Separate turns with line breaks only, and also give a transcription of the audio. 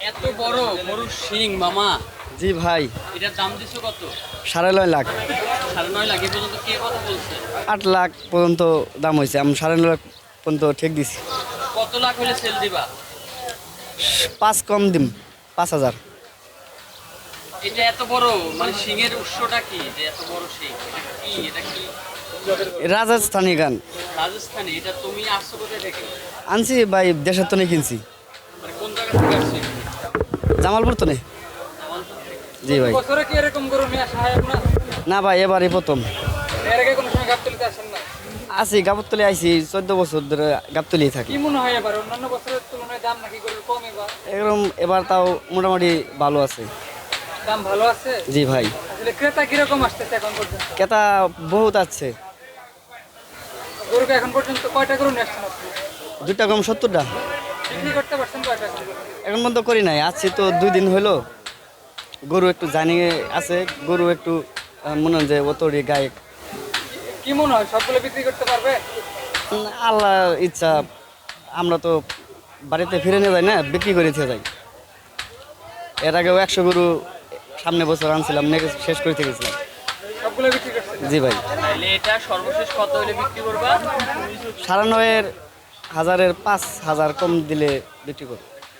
এত বড় গরুর শিং মামা,
জি ভাই,
এটার দাম দিছো কত?
9.5 লাখ।
9.5 লাখ। এ পর্যন্ত কে কথা বলছে?
8 লাখ পর্যন্ত দাম হয়েছে, আমি 9.5 লাখ পর্যন্ত ঠিক দিছি।
কত লাখ হলে সেল দিবা?
5 কম দিম, 5,000।
এটা এত বড়, মানে শিংয়ের উৎসটা কি যে এত বড় শিং? এটা কি
রাজস্থানি গান
রাজস্থানি? এটা তুমি আসছো কোথায় থেকে?
আনছি ভাই, দেশের তনে কিনছি,
মানে কোন জায়গা থেকে আসছো?
জামালপুর তনে।
জামালপুর থেকে।
জি ভাই।
বছরে কি এরকম গরু নিয়ে আসা হয় আপনার?
না ভাই, এবারই প্রথম।
এর আগে কোনো সময় গাবতলিতে আসেন না?
আছি গাবতলি, আইছি 14 বছর ধরে গাবতলি থাকি।
কি মনে হয় এবার অন্যান্য বছরের তুলনায় দাম নাকি গরুর কম এবার?
এরকম এবার তাও মোটামুটি ভালো আছে।
দাম ভালো আছে?
জি ভাই।
আসলে ক্রেতা কিরকম আসতেছে এখন পর্যন্ত?
ক্রেতা বহুত আছে।
গরুকে এখন পর্যন্ত কয়টা গরু নিয়ে আসছেন আপনি?
2টা কম 70টা।
বিক্রি করতে পারছেন কয়টা এখন?
এখন পর্যন্ত করি নাই, আছি তো 2 দিন হলো। গরু একটু জানি আছে, গরু একটু মনে হয় যে অতরি গায়ে।
কি মনে হয় সবগুলো বিক্রি করতে পারবে?
আল্লাহ ইচ্ছা, আমরা তো বাড়িতে ফিরে নিয়ে যাই না, বিক্রি করে দিয়ে যাই। এর আগেও 100 গরু সামনে বছর আনছিলাম, শেষ করে গেছিলাম।
সবগুলো বিক্রি করছেন?
জি ভাই।
তাহলে এটা সর্বশেষ কত হলে বিক্রি করবা?
9.5 হাজারের 5,000 কম দিলে বিক্রি করবো।